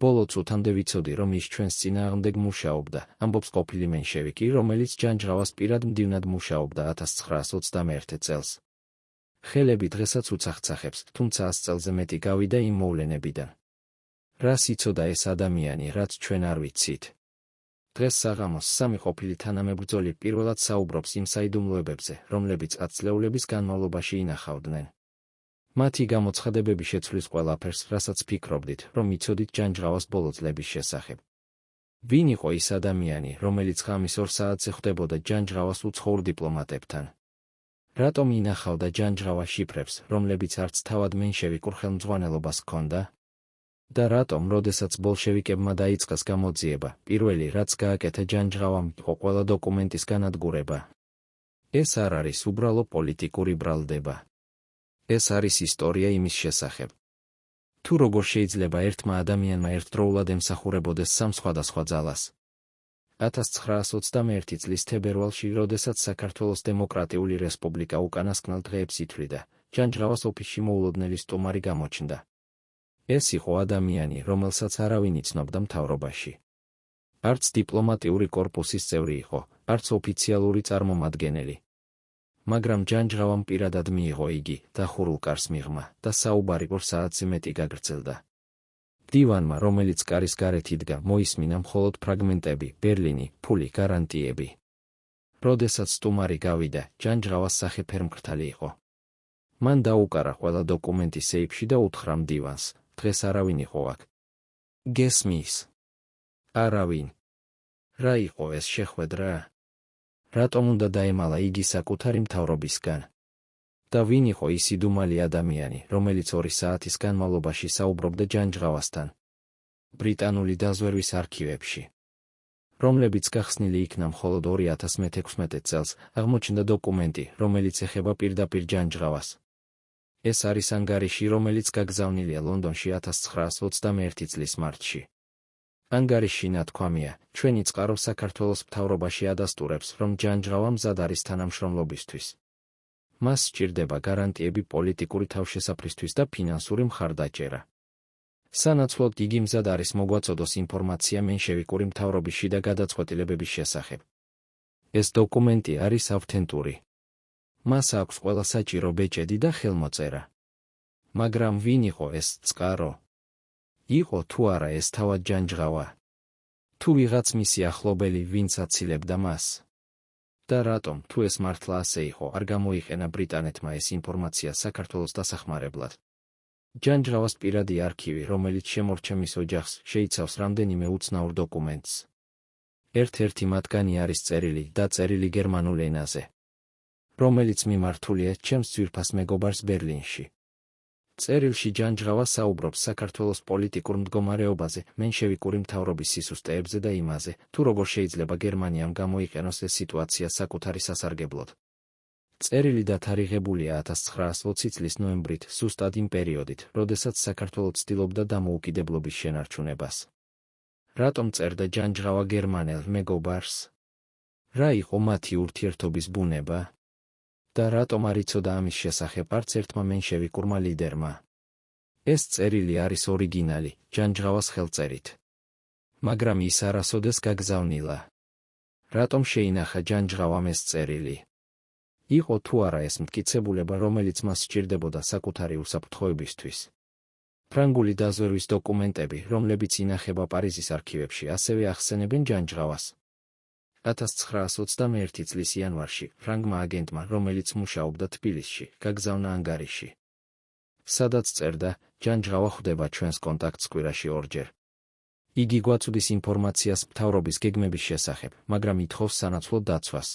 ბოლო წუთამდე ვიცოდი, რომ ის ჩვენს წინააღმდეგ მუშაობდა, ამბობს ყოფილი მენშევიკი, რომელიც ჯანჯღავას პირად მდივნად მუშაობდა 1921 წელს. ხელები დღესაც უცახცახებს, თუმცა 100 წელზე მეტი გავიდა იმ მოვლენებიდან. რას იცოდა ეს ადამიანი, რაც ჩვენ არ ვიცით? დღეს საღამოს სამი ყოფილი თანამებრძოლი პირველად საუბრობს იმ საიდუმლოებებზე, რომლებიც 10 წლეულების განმავლობაში ინახავდნენ. მათი გამოცხადებები შეცვლის ყველაფერს, რასაც ფიქრობდით, რომ იცოდით ჯანჯღავას ბოლო წლების შესახებ. ვინ იყო ის ადამიანი, რომელიც ღამის 2 საათზე ხვდებოდა ჯანჯღავას უცხოურ დიპლომატებთან? რატომ ინახავდა ჯანჯღავა შიფრებს, რომლებიც არც თავად მენშევიკურ ხელმძღვანელობას ჰქონდა? და რატომ, როდესაც ბოლშევიკებმა დაიწყეს გამოძიება, პირველი რაც გააკეთა ჯანჯღავამ იყო ყველა დოკუმენტის განადგურება? ეს არ არის უბრალო პოლიტიკური ბრალდება. ეს არის ისტორია იმის შესახებ, თუ როგორ შეიძლება ერთმა ადამიანმა ერთდროულად ემსახურებოდეს 3 სხვადასხვა ძალას. 1921 წლის თებერვალში, როდესაც საქართველოს დემოკრატიული რესპუბლიკა უკანასკნელ დღეებს ითვლიდა, ჯანჯღავას ოფისში მოულოდნელი სტუმარი გამოჩნდა. ეს იყო ადამიანი, რომელსაც არავინ იცნობდა მთავრობაში. არც დიპლომატიური კორპუსის წევრი იყო, არც ოფიციალური წარმომადგენელი. მაგრამ ჯანჯღავამ პირადად მიიღო იგი, დახურულ კარს მიღმა და საუბარი 2 საათზე მეტი გაგრძელდა. მდივანმა, რომელიც კარის გარეთ იდგა, მოისმინა მხოლოდ ფრაგმენტები, ბერლინი, ფული, გარანტიები. როდესაც სტუმარი გავიდა, ჯანჯღავას სახე ფერმკრთალი იყო. მან დაუკარა ყველა დოკუმენტი სეიფში და უთხრა მდივანს, დღეს არავინ იყო აქ. გესმის? არავინ. რა იყო ეს შეხვედრა? რატომ უნდა დაემალა იგი საკუთარი მთავრობისგან? და ვინ იყო ის იდუმალი ადამიანი, რომელიც 2 საათის განმავლობაში საუბრობდა ჯანჯღავასთან? ბრიტანული დაზვერვის არქივებში, რომლებიც გახსნილი იქნა მხოლოდ 2016 წელს, აღმოჩნდა დოკუმენტი, რომელიც ეხება პირდაპირ ჯანჯღავას. ეს არის ანგარიში, რომელიც გაგზავნილია ლონდონში 1921 წლის მარტში. ანგარიშში ნათქვამია, ჩვენი წყარო საქართველოს მთავრობაში ადასტურებს, რომ ჯანჯღავა მზად არის თანამშრომლობისთვის. მას სჭირდება გარანტიები პოლიტიკური თავშესაფრისთვის და ფინანსური მხარდაჭერა. სანაცვლოდ იგი მზად არის მოგვაწოდოს ინფორმაცია მენშევიკური მთავრობის შიდა გადაწყვეტილებების შესახებ. ეს დოკუმენტი არის ავთენტური. მას აქვს ყველა საჭირო ბეჭედი და ხელმოწერა. მაგრამ ვინ იყო ეს წყარო? იყო თუ არა ეს თავად ჯანჯღავა? თუ ვიღაც მისი ახლობელი, ვინც აცილებდა მას? და რატომ, თუ ეს მართლა ასე იყო, არ გამოიყენა ბრიტანეთმა ეს ინფორმაცია საქართველოს დასახმარებლად? ჯანჯღავას პირადი არქივი, რომელიც შემორჩა მის ოჯახს, შეიცავს რამდენიმე უცნაურ დოკუმენტს. ერთ-ერთი მათგანი არის წერილი, დაწერილი გერმანულ ენაზე, რომელიც მიმართულია ჩემს ძვირფას მეგობარს ბერლინში. წერილში ჯანჯღავა საუბრობს საქართველოს პოლიტიკურ მდგომარეობაზე, მენშევიკური მთავრობის სისუსტეებზე და იმაზე, თუ როგორ შეიძლება გერმანიამ გამოიყენოს ეს სიტუაცია საკუთარი სასარგებლოდ. წერილი დათარიღებულია 1920 წლის ნოემბრით, ზუსტად იმ პერიოდით, როდესაც საქართველო ცდილობდა დამოუკიდებლობის შენარჩუნებას. რატომ წერდა ჯანჯღავა გერმანელ მეგობარს? რა იყო მათი ურთიერთობის ბუნება? და რატომ არ იცოდა ამის შესახებ არც ერთმა მენშევიკურმა ლიდერმა? ეს წერილი არის ორიგინალი, ჯანჯღავას ხელწერით. მაგრამ ის არასოდეს გაგზავნილა. რატომ შეინახა ჯანჯღავამ ეს წერილი? იყო თუ არა ეს მტკიცებულება, რომელიც მას სჭირდებოდა საკუთარი უსაფრთხოებისთვის? ფრანგული დაზვერვის დოკუმენტები, რომლებიც ინახება პარიზის არქივებში, ასევე ახსენებენ ჯანჯღავას. 1921 წლის იანვარში, ფრანგმა აგენტმა, რომელიც მუშაობდა თბილისში, გაგზავნა ანგარიში, სადაც წერდა, ჯანჯღავა ხვდება ჩვენს კონტაქტს კვირაში 2 ჯერ. იგი გვაწვდის ინფორმაციას მთავრობის გეგმების შესახებ, მაგრამ ითხოვს სანაცვლოდ დაცვას.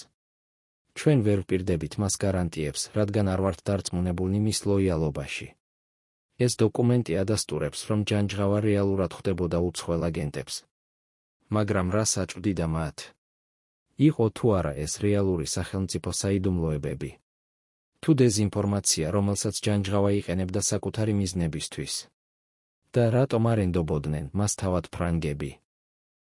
ჩვენ ვერ ვპირდებით მას გარანტიებს, რადგან არ ვართ დარწმუნებულნი მის ლოიალობაში. ეს დოკუმენტი ადასტურებს, რომ ჯანჯღავა რეალურად ხვდებოდა უცხოელ აგენტებს. მაგრამ რას აწვდიდა მათ? იყო თუ არა ეს რეალური სახელმწიფო საიდუმლოებები? თუ დეზინფორმაცია, რომელსაც ჯანჯღავა იყენებდა საკუთარი მიზნებისთვის? და რატომ არ ენდობოდნენ მას თავად ფრანგები?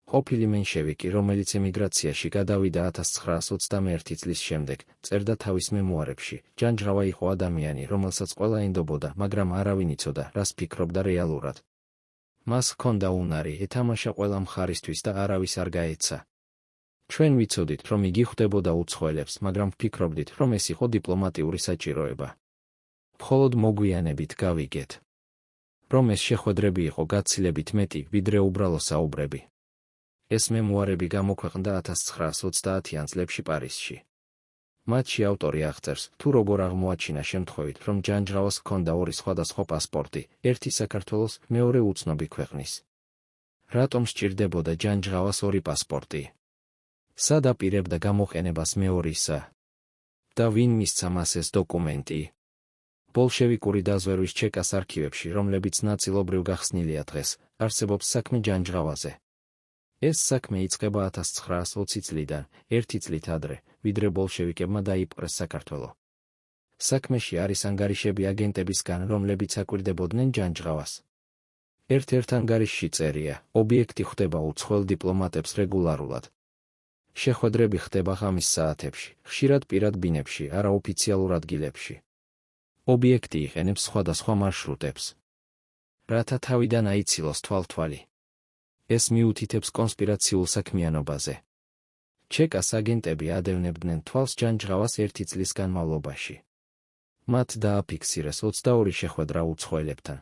ყოფილი მენშევიკი, რომელიც ემიგრაციაში გადავიდა 1921 წლის შემდეგ, წერდა თავის მემუარებში, ჯანჯღავა იყო ადამიანი, რომელსაც ყველა ენდობოდა, მაგრამ არავინ იცოდა, რას ფიქრობდა რეალურად. მას ჰქონდა უნარი ეთამაშა ყველა მხარისთვის და არავის არ გაეცა. ჩვენ ვიცოდით, რომ იგი ხვდებოდა უცხოელებს, მაგრამ ვფიქრობდით, რომ ეს იყო დიპლომატიური საჭიროება. მხოლოდ მოგვიანებით გავიგეთ, რომ ეს შეხვედრები იყო გაცილებით მეტი, ვიდრე უბრალო საუბრები. ეს მემუარები გამოქვეყნდა 1930-იან წლებში პარიზში. მათში ავტორი აღწერს, თუ როგორ აღმოაჩინა შემთხვევით, რომ ჯანჯღავას ჰქონდა ორი სხვადასხვა პასპორტი, ერთი საქართველოს, მეორე უცნობი ქვეყნის. რატომ სჭირდებოდა ჯანჯღავას ორი პასპორტი? სად აპირებდა გამოყენებას მეორისა? და ვინ მისცა მას ეს დოკუმენტი? ბოლშევიკური დაზვერვის ჩეკას არქივებში, რომლებიც ნაწილობრივ გახსნილია დღეს, არსებობს საქმე ჯანჯღავაზე. ეს საქმე იწყება 1920 წლიდან, ერთი წლით ადრე, ვიდრე ბოლშევიკებმა დაიპყრეს საქართველო. საქმეში არის ანგარიშები აგენტებისგან, რომლებიც აკვირდებოდნენ ჯანჯღავას. ერთ-ერთ ანგარიშში წერია, ობიექტი ხვდება უცხოელ დიპლომატებს რეგულარულად. შეხვედრები ხდება ღამის საათებში, ხშირად პირად ბინებში, არაოფიციალურ ადგილებში. ობიექტი იყენებს სხვადასხვა მარშრუტებს, რათა თავიდან აიცილოს თვალთვალი. ეს მიუთითებს კონსპირაციულ საქმიანობაზე. ჩეკას აგენტები ადევნებდნენ თვალს ჯანჯღავას ერთი წლის განმავლობაში. მათ დააფიქსირეს 22 შეხვედრა უცხოელებთან.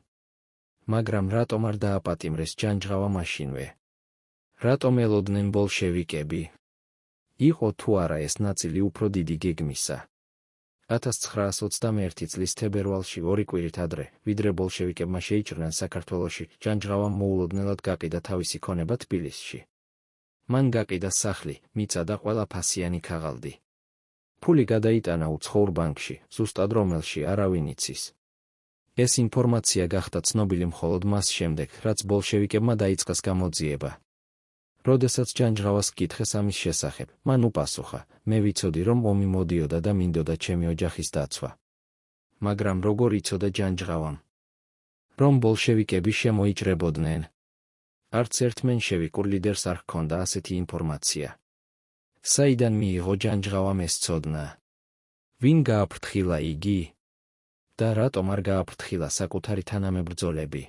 მაგრამ რატომ არ დააპატიმრეს ჯანჯღავა მაშინვე? რატომ ელოდნენ ბოლშევიკები? იყო თუ არა ეს ნაწილი უფრო დიდი გეგმისა? 1921 წლის თებერვალში, ორი კვირით ადრე, ვიდრე ბოლშევიკებმა შეიჭრნენ საქართველოში, ჯანჯღავამ მოულოდნელად გაყიდა თავისი ქონება თბილისში. მან გაყიდა სახლი, მიწა და ყველა ფასიანი ქაღალდი. ფული გადაიტანა უცხოურ ბანკში, ზუსტად რომელში არავინ იცის. ეს ინფორმაცია გახდა ცნობილი მხოლოდ მას შემდეგ, რაც ბოლშევიკებმა დაიწყეს გამოძიება. როდესაც ჯანჯღავას კითხეს ამის შესახებ, მან უპასუხა, მე ვიცოდი, რომ ომი მოდიოდა და მინდოდა ჩემი ოჯახის დაცვა. მაგრამ როგორ იცოდა ჯანჯღავამ, რომ ბოლშევიკები შემოიჭრებოდნენ? არც ერთ მენშევიკურ ლიდერს არ ჰქონდა ასეთი ინფორმაცია. საიდან მიიღო ჯანჯღავამ ეს ცოდნა? ვინ გააფრთხილა იგი? და რატომ არ გააფრთხილა საკუთარი თანამებრძოლები?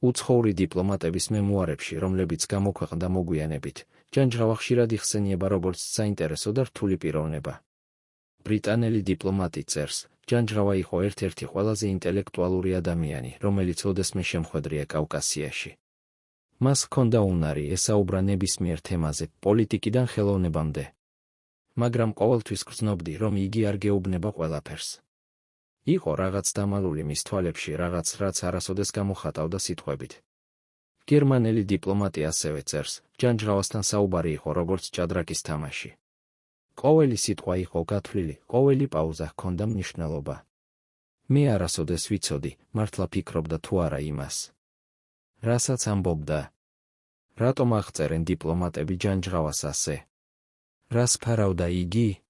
უცხოური დიპლომატების მემუარებში, რომლებიც გამოქვეყნდა მოგვიანებით, ჯანჯღავა ხშირად იხსენიება როგორც საინტერესო და რთული პიროვნება. ბრიტანელი დიპლომატი წერს, ჯანჯღავა იყო ერთ-ერთი ყველაზე ინტელექტუალური ადამიანი, რომელიც ოდესმე შემხვედრია კავკასიაში. მას ჰქონდა უნარი ესაუბრა ნებისმიერ თემაზე, პოლიტიკიდან ხელოვნებამდე. მაგრამ ყოველთვის გრძნობდი, რომ იგი არ გეუბნება ყველაფერს. იყო რაღაც დამალული მის თვალებში, რაღაც, რაც არასოდეს გამოხატავდა სიტყვებით. გერმანელი დიპლომატი ასევე წერს, ჯანჯღავასთან საუბარი იყო როგორც ჭადრაკის თამაში. ყოველი სიტყვა იყო გათვლილი, ყოველი პაუზა ჰქონდა მნიშვნელობა. მე არასოდეს ვიცოდი, მართლა ფიქრობდა თუ არა იმას, რასაც ამბობდა. რატომ აღწერენ დიპლომატები ჯანჯღავას ასე? რას ფარავდა იგი?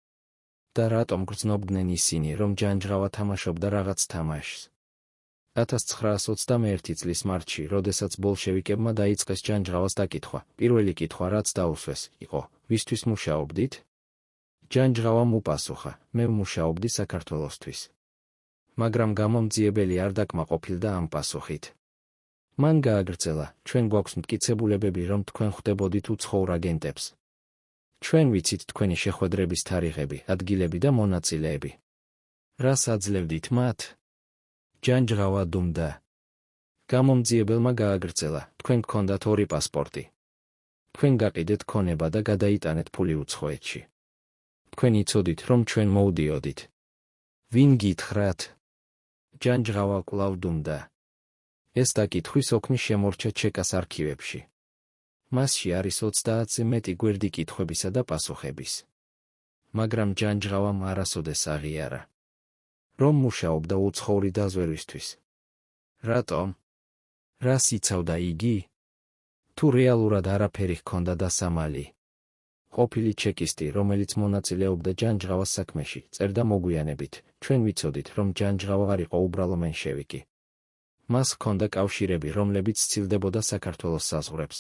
და რატომ გრძნობდნენ ისინი, რომ ჯანჯღავა თამაშობდა რაღაც თამაშს? 1921 წლის მარტში, როდესაც ბოლშევიკებმა დაიწყეს ჯანჯღავას დაკითხვა, პირველი კითხვა, რაც დაუსვეს, იყო, ვისთვის მუშაობდით? ჯანჯღავამ უპასუხა, მე ვმუშაობდი საქართველოსთვის. მაგრამ გამომძიებელი არ დაკმაყოფილდა ამ პასუხით. მან გააგრძელა, ჩვენ გვაქვს მტკიცებულებები, რომ თქვენ ხვდებოდით უცხოურ აგენტებს. ჩვენ ვიცით თქვენი შეხვედრების თარიღები, ადგილები და მონაწილეები. რას აძლევდით მათ? ჯანჯღავა დუმდა. გამომძიებელმა გააგრძელა, თქვენ გქონდათ ორი პასპორტი. თქვენ გაყიდეთ ქონება და გადაიტანეთ ფული უცხოეთში. თქვენ იცოდით, რომ ჩვენ მოვდიოდით. ვინ გითხრათ? ჯანჯღავა კვლავ დუმდა. ეს დაკითხვის ოქმი შემორჩა ჩეკას არქივებში. მასში არის 30-ზე მეტი გვერდი კითხვებისა და პასუხების. მაგრამ ჯანჯღავამ არასოდეს აღიარა, რომ მუშაობდა უცხოური დაზვერვისთვის. რატომ? რას იცავდა იგი? თუ რეალურად არაფერი ჰქონდა დასამალი. ყოფილი ჩეკისტი, რომელიც მონაწილეობდა ჯანჯღავას საქმეში, წერდა მოგვიანებით, ჩვენ ვიცოდით, რომ ჯანჯღავა არ იყო უბრალო მენშევიკი. მას ჰქონდა კავშირები, რომლებიც სცილდებოდა საქართველოს საზღვრებს.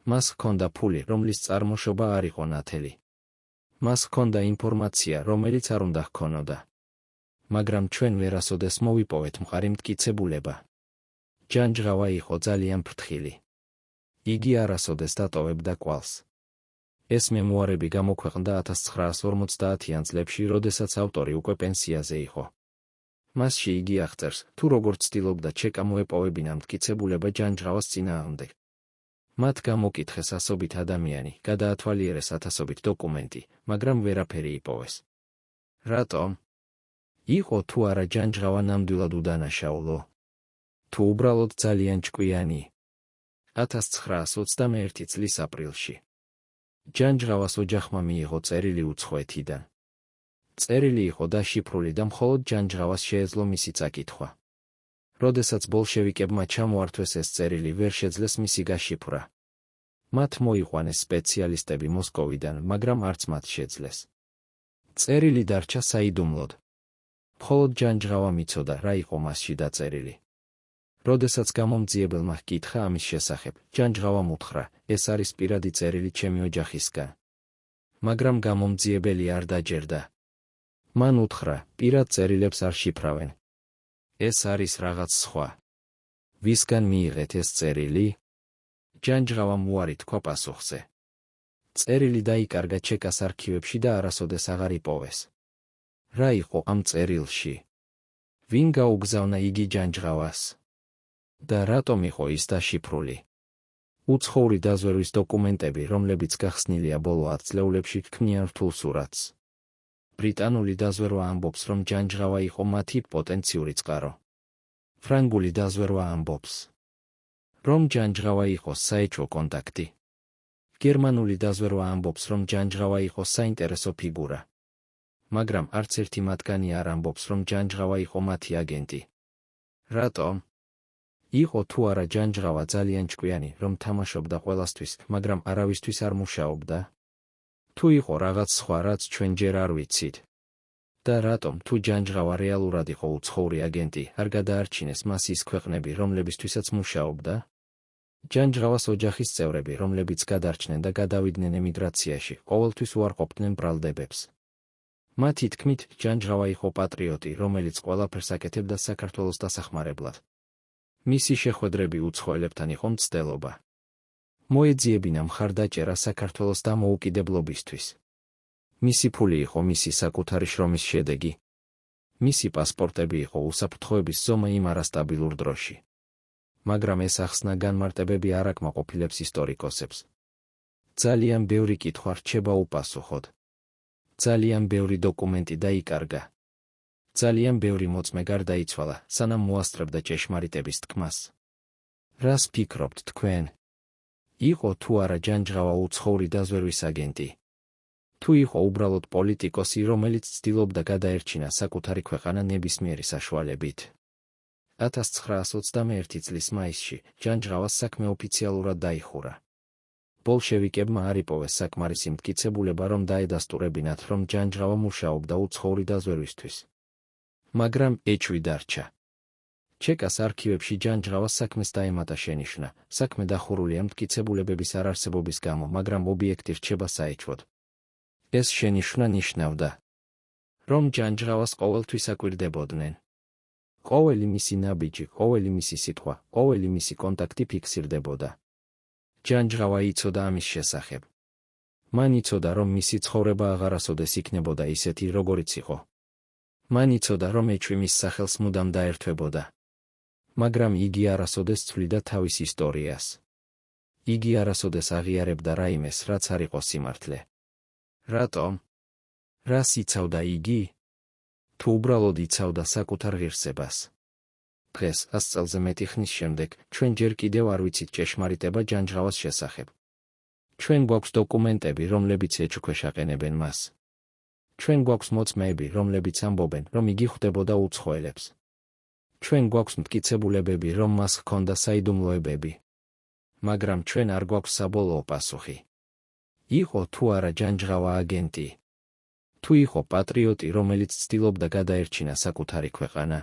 მას ჰქონდა ფული, რომლის წარმოშობა არ იყო ნათელი. მას ჰქონდა ინფორმაცია, რომელიც არ უნდა ჰქონოდა. მაგრამ ჩვენ ვერასოდეს მოვიპოვეთ მყარი მტკიცებულება. ჯანჯღავა იყო ძალიან ფრთხილი. იგი არასოდეს დატოვებდა კვალს. ეს მემუარები გამოქვეყნდა 1950-იან წლებში, როდესაც ავტორი უკვე პენსიაზე იყო. მასში იგი აღწერს, თუ როგორ ცდილობდა ჩეკა მოეპოვებინა მტკიცებულება ჯანჯღავას წინააღმდეგ. მათ გამოკითხეს ასობით ადამიანი, გადაათვალიერეს ათასობით დოკუმენტი, მაგრამ ვერაფერი იპოვეს. რატომ? იყო თუ არა ჯანჯღავა ნამდვილად უდანაშაულო? თუ უბრალოდ ძალიან ჭკვიანი? 1921 წლის აპრილში ჯანჯღავას ოჯახმა მიიღო წერილი უცხოეთიდან. წერილი იყო დაშიფრული და მხოლოდ ჯანჯღავას შეეძლო მისი წაკითხვა. როდესაც ბოლშევიკებმა ჩამოართვეს ეს წერილი, ვერ შეძლეს მისი გაშიფრვა. მათ მოიყვანეს სპეციალისტები მოსკოვიდან, მაგრამ არც მათ შეძლეს. წერილი დარჩა საიდუმლოდ. მხოლოდ ჯანჯღავამ იცოდა, რა იყო მასში დაწერილი. როდესაც გამომძიებელმა ჰკითხა ამის შესახებ, ჯანჯღავამ უთხრა, ეს არის პირადი წერილი ჩემი ოჯახისგან. მაგრამ გამომძიებელი არ დაჯერდა. მან უთხრა, პირად წერილებს არ შიფრავენ. ეს არის რაღაც სხვა. ვისგან მიიღეთ ეს წერილი? ჯანჯღავამ უარი თქვა პასუხზე. წერილი დაიკარგა ჩეკას არქივებში და არასოდეს აღარ იპოვეს. რა იყო ამ წერილში? ვინ გაუგზავნა იგი ჯანჯღავას? და რატომ იყო ის დაშიფრული? უცხოური დაზვერვის დოკუმენტები, რომლებიც გახსნილია ბოლო 10 წლეულებში, ქმნიან რთულ სურათს. ბრიტანული დაზვერვა ამბობს, რომ ჯანჯღავა იყო მათი პოტენციური წყარო. ფრანგული დაზვერვა ამბობს, რომ ჯანჯღავა იყო საეჭვო კონტაქტი. გერმანული დაზვერვა ამბობს, რომ ჯანჯღავა იყო საინტერესო ფიგურა. მაგრამ არც ერთი მათგანი არ ამბობს, რომ ჯანჯღავა იყო მათი აგენტი. რატომ? იყო თუ არა ჯანჯღავა ძალიან ჭკვიანი, რომ თამაშობდა ყველასთვის, მაგრამ არავისთვის არ მუშაობდა? თუ იყო რაღაც სხვა, რაც ჩვენ ჯერ არ ვიცით? და რატომ, თუ ჯანჯღავა რეალურად იყო უცხოური აგენტი, არ გადაარჩინეს მას ის ქვეყნები, რომლებისთვისაც მუშაობდა? ჯანჯღავას ოჯახის წევრები, რომლებიც გადარჩნენ და გადავიდნენ ემიგრაციაში, ყოველთვის უარყოფდნენ ბრალდებებს. მათი თქმით, ჯანჯღავა იყო პატრიოტი, რომელიც ყველაფერს აკეთებდა საქართველოს დასახმარებლად. მისი შეხვედრები უცხოელებთან იყო მცდელობა. მოეძიებინა მხარდაჭერა საქართველოს დამოუკიდებლობისთვის. მისი ფული იყო მისი საკუთარი შრომის შედეგი. მისი პასპორტები იყო უსაფრთხოების ზომა იმ არასტაბილურ დროში. მაგრამ ეს ახსნა განმარტებები არ აკმაყოფილებს ისტორიკოსებს. ძალიან ბევრი კითხვა რჩება უპასუხოდ. ძალიან ბევრი დოკუმენტი დაიკარგა. ძალიან ბევრი მოწმე გარდაიცვალა, სანამ მოასწრებდა ჭეშმარიტების თქმას. რას ფიქრობთ თქვენ? იყო თუ არა ჯანჯღავა უცხოური დაზვერვის აგენტი? თუ იყო უბრალოდ პოლიტიკოსი, რომელიც ცდილობდა გადაერჩინა საკუთარი ქვეყანა ნებისმიერი საშუალებით? 1921 წლის მაისში ჯანჯღავას საქმე ოფიციალურად დაიხურა. ბოლშევიკებმა არ იპოვეს საკმარისი მტკიცებულება, რომ დაედასტურებინათ, რომ ჯანჯღავა მუშაობდა უცხოური დაზვერვისთვის. მაგრამ ეჭვი დარჩა. ჩეკას არქივებში ჯანჯღავას საქმეს დაემატა შენიშვნა, საქმე დახურულია მტკიცებულებების არარსებობის გამო, მაგრამ ობიექტი რჩება საეჭვოდ. ეს შენიშვნა ნიშნავდა, რომ ჯანჯღავას ყოველთვის აკვირდებოდნენ. ყოველი მისი ნაბიჯი, ყოველი მისი სიტყვა, ყოველი მისი კონტაქტი ფიქსირდებოდა. ჯანჯღავა იცოდა ამის შესახებ. მან იცოდა, რომ მისი ცხოვრება აღარასოდეს იქნებოდა ისეთი, როგორიც იყო. მან იცოდა, რომ ეჭვი მის სახელს მუდამ დაერთვებოდა. მაგრამ იგი არასოდეს ცვლიდა თავის ისტორიას. იგი არასოდეს აღიარებდა რაიმეს, რაც არ იყო სიმართლე. რატომ? რას იცავდა იგი? თუ უბრალოდ იცავდა საკუთარ ღირსებას. დღეს, 100 წელზე მეტი ხნის შემდეგ, ჩვენ ჯერ კიდევ არ ვიცით ჭეშმარიტება ჯანჯღავას შესახებ. ჩვენ გვაქვს დოკუმენტები, რომლებიც ეჭვქვეშ აყენებენ მას. ჩვენ გვაქვს მოწმეები, რომლებიც ამბობენ, რომ იგი ხვდებოდა უცხოელებს. ჩვენ გვაქვს მტკიცებულებები, რომ მას ჰქონდა საიდუმლოებები. მაგრამ ჩვენ არ გვაქვს საბოლოო პასუხი. იყო თუ არა ჯანჯღავა აგენტი? თუ იყო პატრიოტი, რომელიც ცდილობდა გადაერჩინა საკუთარი ქვეყანა?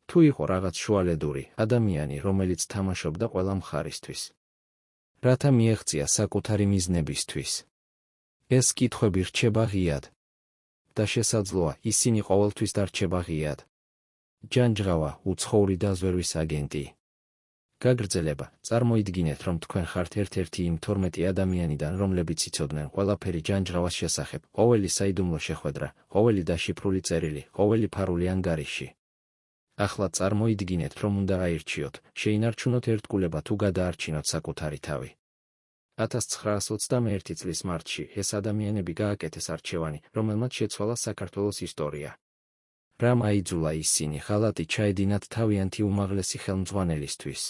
თუ იყო რაღაც შუალედური ადამიანი, რომელიც თამაშობდა ყველა მხარისთვის? რათა მიეღწია საკუთარი მიზნებისთვის? ეს კითხვები რჩება ღიად. და შესაძლოა, ისინი ყოველთვის დარჩება ღიად. ჯანჯღავა, უცხოური დაზვერვის აგენტი. გაგრძელება, წარმოიდგინეთ, რომ თქვენ ხართ ერთ-ერთი იმ 12 ადამიანიდან, რომლებიც იცოდნენ ყველაფერი ჯანჯღავას შესახებ, ყოველი საიდუმლო შეხვედრა, ყოველი დაშიფრული წერილი, ყოველი ფარული ანგარიში. ახლა წარმოიდგინეთ, რომ უნდა აირჩიოთ, შეინარჩუნოთ ერთგულება თუ გადაარჩინოთ საკუთარი თავი. 1921 წლის მარტში ეს ადამიანები გააკეთეს არჩევანი, რომელმაც შეცვალა საქართველოს ისტორია. რამ აიძულა ისინი ღალატი ჩაედინათ თავიანთი უმაღლესი ხელმძღვანელისთვის?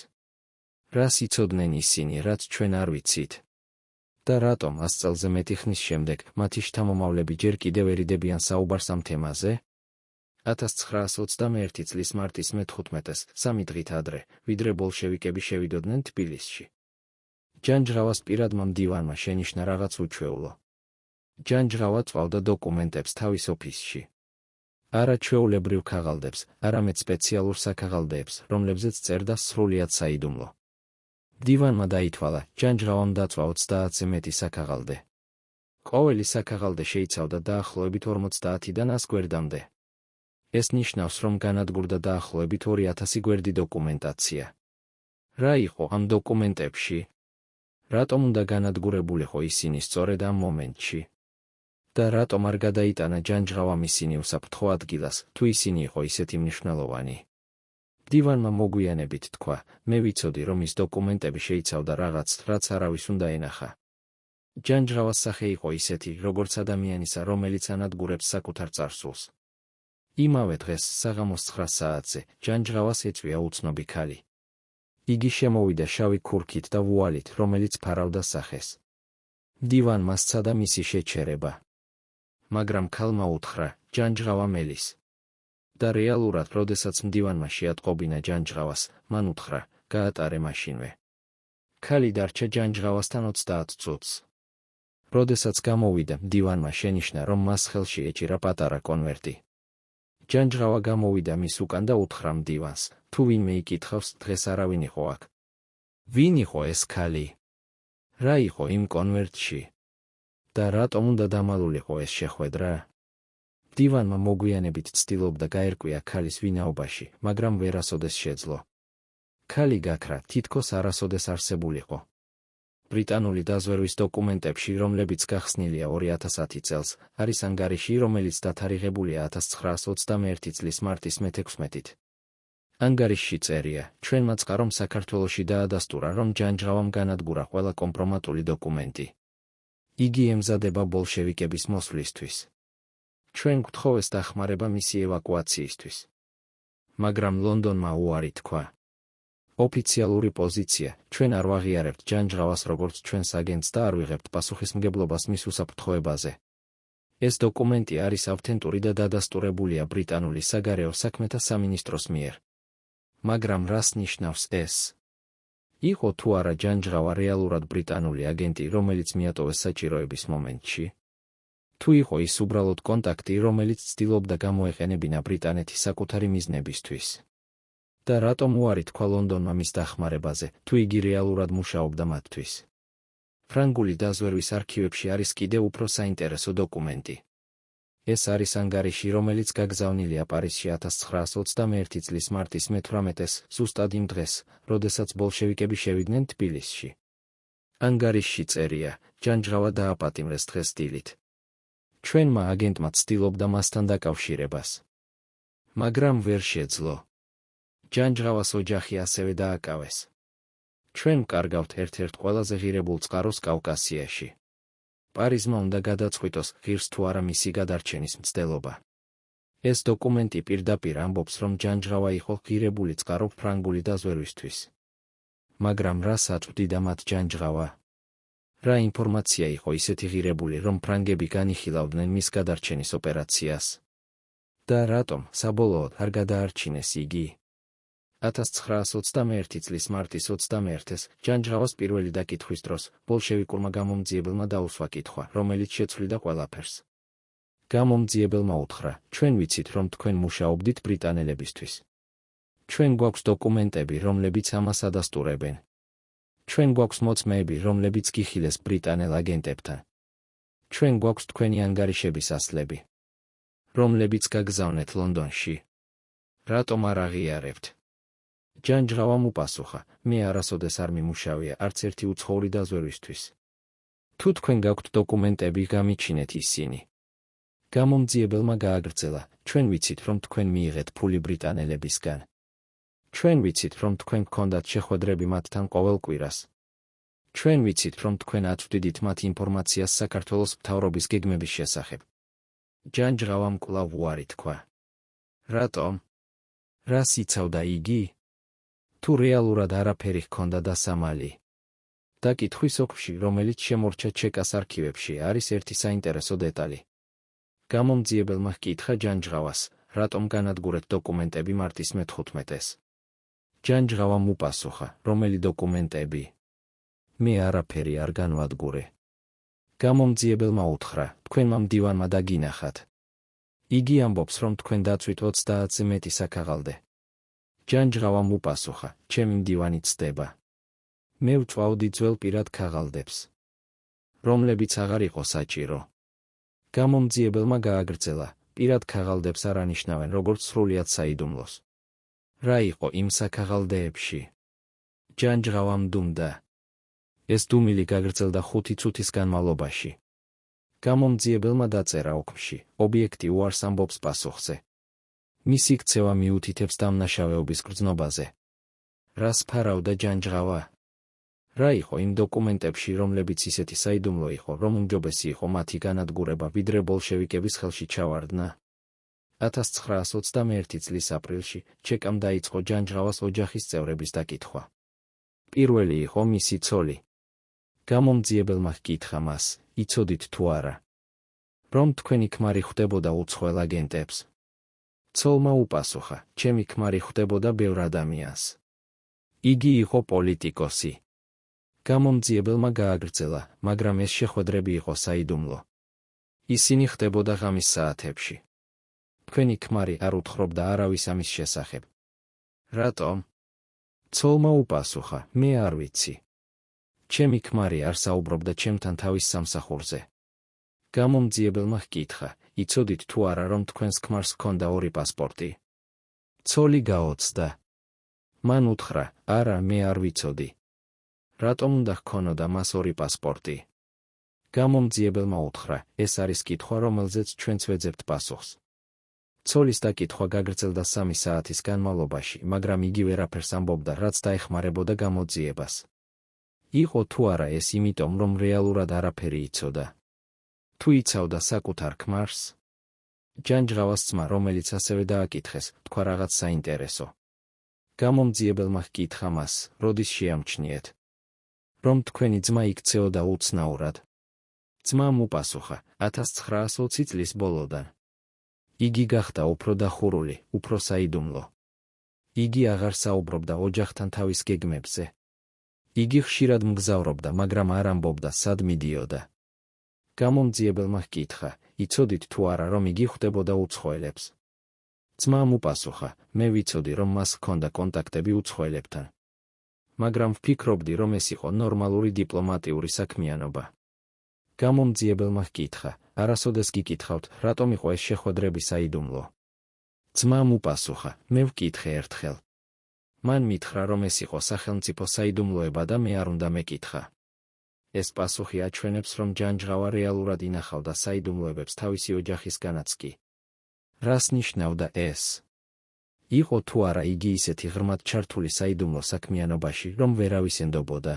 რას იცოდნენ ისინი, რაც ჩვენ არ ვიცით? და რატომ 100 წელზე მეტი ხნის შემდეგ მათი შთამომავლები ჯერ კიდევ ერიდებიან საუბარს ამ თემაზე? 1921 წლის მარტის მე-15-ს, 3 დღით ადრე, ვიდრე ბოლშევიკები შევიდოდნენ თბილისში. ჯანჯღავას პირადმა მდივანმა შენიშნა რაღაც უჩვეულო. ჯანჯღავა წვავდა დოკუმენტებს თავის ოფისში. არა ჩვეულებრივ ქაღალდებს, არამედ სპეციალურ საქაღალდეებს, რომლებზეც წერდა სრულიად საიდუმლო. მდივანმა დაითვალა, ჯანჯღავამ დაწვა 30-ზე მეტი საქაღალდე. ყოველი საქაღალდე შეიცავდა დაახლოებით 50-დან 100 გვერდამდე. ეს ნიშნავს, რომ განადგურდა დაახლოებით 2000 გვერდი დოკუმენტაცია. რა იყო ამ დოკუმენტებში? რატომ უნდა განადგურებულიყო ისინი სწორედ ამ მომენტში? და რატომ არ გადაიტანა ჯანჯღავამ ისინი უსაფრთხო ადგილას, თუ ისინი იყო ისეთი მნიშვნელოვანი? მდივანმა მოგვიანებით თქვა, მე ვიცოდი, რომ ის დოკუმენტები შეიცავდა რაღაც, რაც არავის უნდა ენახა. ჯანჯღავას სახე იყო ისეთი, როგორც ადამიანისა, რომელიც ანადგურებს საკუთარ წარსულს. იმავე დღეს, საღამოს 9 საათზე, ჯანჯღავას ეწვია უცნობი ქალი. იგი შემოვიდა შავი ქურქით და ვუალით, რომელიც ფარავდა სახეს. მდივანმა სცადა მისი შეჩერება. მაგრამ ქალმა უთხრა, ჯანჯღავა მელის. და რეალურად, როდესაც მდივანმა შეატყობინა ჯანჯღავას, მან უთხრა, გაატარე მაშინვე. ქალი დარჩა ჯანჯღავასთან 30 წუთს. როდესაც გამოვიდა, მდივანმა შენიშნა, რომ მას ხელში ეჭირა პატარა კონვერტი. ჯანჯღავა გამოვიდა მის უკან და უთხრა მდივანს, თუ ვინმე იკითხავს, დღეს არავინ იყო აქ. ვინ იყო ეს ქალი? რა იყო იმ კონვერტში? და რატომ უნდა დამალულიყო ეს შეხვედრა? მდივანმა მოგვიანებით ცდილობდა გაერკვია ქალის ვინაობაში, მაგრამ ვერასოდეს შეძლო. ქალი გაქრა, თითქოს არასოდეს არსებულიყო. ბრიტანული დაზვერვის დოკუმენტებში, რომლებიც გახსნილია 2010 წელს, არის ანგარიში, რომელიც დათარიღებულია 1921 წლის მარტის მე-16-ით. ანგარიშში წერია, ჩვენმა წყარომ საქართველოში დაადასტურა, რომ ჯანჯღავამ განადგურა ყველა კომპრომატული დოკუმენტი. იგი ემზადება ბოლშევიკების მოსვლისთვის. ჩვენ გვთხოვეს დახმარება მისი ევაკუაციისთვის. მაგრამ ლონდონმა უარი თქვა. ოფიციალური პოზიცია, ჩვენ არ ვაღიარებთ ჯანჯღავას როგორც ჩვენს აგენტს და არ ვიღებთ პასუხისმგებლობას მის უსაფრთხოებაზე. ეს დოკუმენტი არის ავთენტური და დადასტურებულია ბრიტანული საგარეო საქმეთა სამინისტროს მიერ. მაგრამ რას ნიშნავს ეს? იყო თუ არა ჯანჯღავა რეალურად ბრიტანული აგენტი, რომელიც მიატოვეს საჭიროების მომენტში? თუ იყო ის უბრალოდ კონტაქტი, რომელიც ცდილობდა გამოეყენებინა ბრიტანეთი საკუთარი მიზნებისთვის? და რატომ უარი თქვა ლონდონმა მის დახმარებაზე, თუ იგი რეალურად მუშაობდა მათთვის? ფრანგული დაზვერვის არქივებში არის კიდევ უფრო საინტერესო დოკუმენტი. ეს არის ანგარიში, რომელიც გაგზავნილია პარიზში 1921 წლის მარტის მე-18-ს, ზუსტად იმ დღეს, როდესაც ბოლშევიკები შევიდნენ თბილისში. ანგარიშში წერია, ჯანჯღავა დააპატიმრეს დღეს დილით. ჩვენმა აგენტმა ცდილობდა მასთან დაკავშირებას. მაგრამ ვერ შეძლო. ჯანჯღავას ოჯახი ასევე დააკავეს. ჩვენ ვკარგავთ ერთ-ერთ ყველაზე ღირებულ წყაროს კავკასიაში. პარიზმა უნდა გადაწყვიტოს, ღირს თუ არა მისი გადარჩენის მცდელობა. ეს დოკუმენტი პირდაპირ ამბობს, რომ ჯანჯღავა იყო ღირებული წყარო ფრანგული დაზვერვისთვის. მაგრამ რას აწვდიდა მათ ჯანჯღავა? რა ინფორმაცია იყო ისეთი ღირებული, რომ ფრანგები განიხილავდნენ მის გადარჩენის ოპერაციას? და რატომ, საბოლოოდ, არ გადაარჩინეს იგი? 1921 წლის მარტის 21-ს, ჯანჯღავას პირველი დაკითხვის დროს, ბოლშევიკურმა გამომძიებელმა დაუსვა კითხვა, რომელიც შეცვლიდა ყველაფერს. გამომძიებელმა უთხრა, ჩვენ ვიცით, რომ თქვენ მუშაობდით ბრიტანელებისთვის. ჩვენ გვაქვს დოკუმენტები, რომლებიც ამას ადასტურებენ. ჩვენ გვაქვს მოწმეები, რომლებიც გიხილეს ბრიტანელ აგენტებთან. ჩვენ გვაქვს თქვენი ანგარიშების ასლები, რომლებიც გაგზავნეთ ლონდონში. რატომ არ აღიარებთ? ჯანჯღავამ უპასუხა, მე არასოდეს არ მიმუშავია არც ერთი უცხოური დაზვერვისთვის. თუ თქვენ გაქვთ დოკუმენტები, გამიჩინეთ ისინი. გამომძიებელმა გააგრძელა, ჩვენ ვიცით, რომ თქვენ მიიღეთ ფული ბრიტანელებისგან. ჩვენ ვიცით, რომ თქვენ გქონდათ შეხვედრები მათთან ყოველ კვირას. ჩვენ ვიცით, რომ თქვენ აწვდიდით მათ ინფორმაციას საქართველოს მთავრობის გეგმების შესახებ. ჯანჯღავამ კვლავ უარი თქვა. რატომ? რას იცავდა იგი? თუ რეალურად არაფერი ჰქონდა დასამალი. დაკითხვის ოქში, რომელიც შემორჩა ჩეკას არქივებში, არის ერთი საინტერესო დეტალი. გამომძიებელმა ჰკითხა ჯანჯღავას, რატომ განადგურეთ დოკუმენტები მარტის მე-15-ეს. ჯანჯღავამ უპასუხა, რომელი დოკუმენტები? მე არაფერი არ განვადგურე. გამომძიებელმა უთხრა, თქვენმა მდივანმა დაგინახათ. იგი ამბობს, რომ თქვენ დაწვით 30-ზე მეტი საქაღალდე. ჯანჯღავამ უპასუხა, ჩემი მდივანი ცდება. მე ვწვავდი ძველ პირად ქაღალდებს, რომლებიც აღარ იყო საჭირო. გამომძიებელმა გააგრძელა, პირად ქაღალდებს არ ანიშნავენ როგორც სრულიად საიდუმლოს. რა იყო იმ საქაღალდეებში? ჯანჯღავამ დუმდა. ეს დუმილი გაგრძელდა 5 წუთის განმავლობაში. გამომძიებელმა დაწერა ოქში, ობიექტი უარს ამბობს პასუხზე. მისი ქცევა მიუთითებს დამნაშავეობის გრძნობაზე. რას ფარავდა ჯანჯღავა? რა იყო იმ დოკუმენტებში, რომლებიც ისეთი საიდუმლო იყო, რომ უმჯობესი იყო მათი განადგურება, ვიდრე ბოლშევიკების ხელში ჩავარდნა? 1921 წლის აპრილში ჩეკამ დაიწყო ჯანჯღავას ოჯახის წევრების დაკითხვა. პირველი იყო მისი ცოლი. გამომძიებელმა ჰკითხა მას, იცოდით თუ არა, რომ თქვენი ქმარი ხვდებოდა უცხოელ აგენტებს? ცოლმა უპასუხა, ჩემი ქმარი ხვდებოდა ბევრ ადამიანს. იგი იყო პოლიტიკოსი. გამომძიებელმა გააგრძელა, მაგრამ ეს შეხვედრები იყო საიდუმლო. ისინი ხდებოდა ღამის საათებში. თქვენი ქმარი არ უთხრობდა არავის ამის შესახებ. რატომ? ცოლმა უპასუხა, მე არ ვიცი. ჩემი ქმარი არ საუბრობდა ჩემთან თავის სამსახურზე. გამომძიებელმა ჰკითხა, იცოდით თუ არა, რომ თქვენს ქმარს ჰქონდა 2 პასპორტი? ცოლი გაოცდა. მან უთხრა, არა, მე არ ვიცოდი. რატომ უნდა ჰქონოდა მას 2 პასპორტი? გამომძიებელმა უთხრა, ეს არის კითხვა, რომელზეც ჩვენც ვეძებთ პასუხს. ცოლის დაკითხვა გაგრძელდა 3 საათის განმავლობაში, მაგრამ იგი ვერაფერს ამბობდა, რაც დაეხმარებოდა გამოძიებას. იყო თუ არა ეს იმიტომ, რომ რეალურად არაფერი იცოდა? თუ იცავდა საკუთარ ქმარს? ჯანჯღავას ძმა, რომელიც ასევე დააკითხეს, თქვა რაღაც საინტერესო. გამომძიებელმა ჰკითხა მას, როდის შეამჩნიეთ, რომ თქვენი ძმა იქცეოდა უცნაურად? ძმამ უპასუხა, 1920 წლის ბოლოდან. იგი გახდა უფრო დახურული, უფრო საიდუმლო. იგი აღარ საუბრობდა ოჯახთან თავის გეგმებზე. იგი ხშირად მგზავრობდა, მაგრამ არ ამბობდა, სად მიდიოდა. გამომძიებელმა ჰკითხა, იცოდით თუ არა, რომ იგი ხვდებოდა უცხოელებს? ძმამ უპასუხა, მე ვიცოდი, რომ მას ჰქონდა კონტაქტები უცხოელებთან. მაგრამ ვფიქრობდი, რომ ეს იყო ნორმალური დიპლომატიური საქმიანობა. გამომძიებელმა ჰკითხა, არასოდეს გიკითხავთ, რატომ იყო ეს შეხვედრები საიდუმლო? ძმამ უპასუხა, მე ვკითხე ერთხელ. მან მითხრა, რომ ეს იყო სახელმწიფო საიდუმლოება და მე არ უნდა მეკითხა. ეს პასუხი აჩვენებს, რომ ჯანჯღავა რეალურად ინახავდა საიდუმლოებებს თავისი ოჯახისგანაც კი. რას ნიშნავდა ეს? იყო თუ არა იგი ისეთი ღრმად ჩართული საიდუმლო საქმიანობაში, რომ ვერავის ენდობოდა?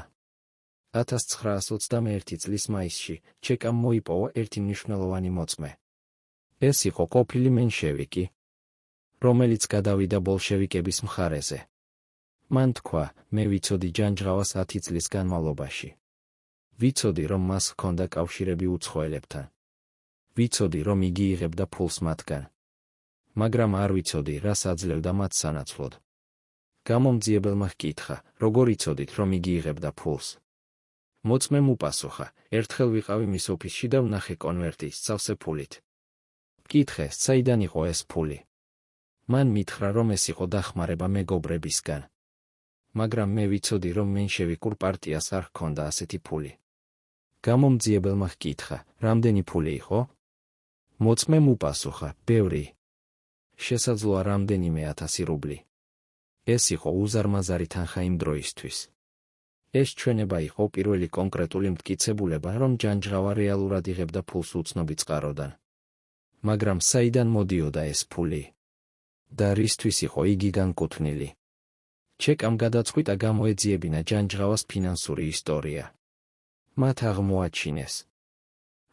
1921 წლის მაისში ჩეკამ მოიპოვა ერთი მნიშვნელოვანი მოწმე. ეს იყო ყოფილი მენშევიკი, რომელიც გადავიდა ბოლშევიკების მხარეზე. მან თქვა, მე ვიცოდი ჯანჯღავას 10 წლის განმავლობაში. ვიცოდი, რომ მას ჰქონდა კავშირები უცხოელებთან. ვიცოდი, რომ იგი იღებდა ფულს მათგან. მაგრამ არ ვიცოდი, რას აძლევდა მათ სანაცვლოდ. გამომძიებელმა ჰკითხა, როგორ იცოდით, რომ იგი იღებდა ფულს? მოწმემ უპასუხა, ერთხელ ვიყავი მის ოფისში და ვნახე კონვერტი სწავსე ფულით. ვკითხე, საიდან იყო ეს ფული? მან მითხრა, რომ ეს იყო დახმარება მეგობრებისგან. მაგრამ მე ვიცოდი, რომ მენშევიკურ პარტიას არ ჰქონდა ასეთი ფული. გამომძიებელმა ჰკითხა, რამდენი ფული იყო? მოწმემ უპასუხა, ბევრი. შესაძლოა რამდენიმე 1000 რუბლი. ეს იყო უზარმაზარი თანხა იმ დროისთვის. ეს ჩვენება იყო პირველი კონკრეტული მტკიცებულება, რომ ჯანჯღავა რეალურად იღებდა ფულს უცნობი წყაროდან. მაგრამ საიდან მოდიოდა ეს ფული? და რისთვის იყო იგი განკუთვნილი? ჩეკამ გადაწყვიტა გამოეძიებინა ჯანჯღავას ფინანსური ისტორია. მათ აღმოაჩინეს,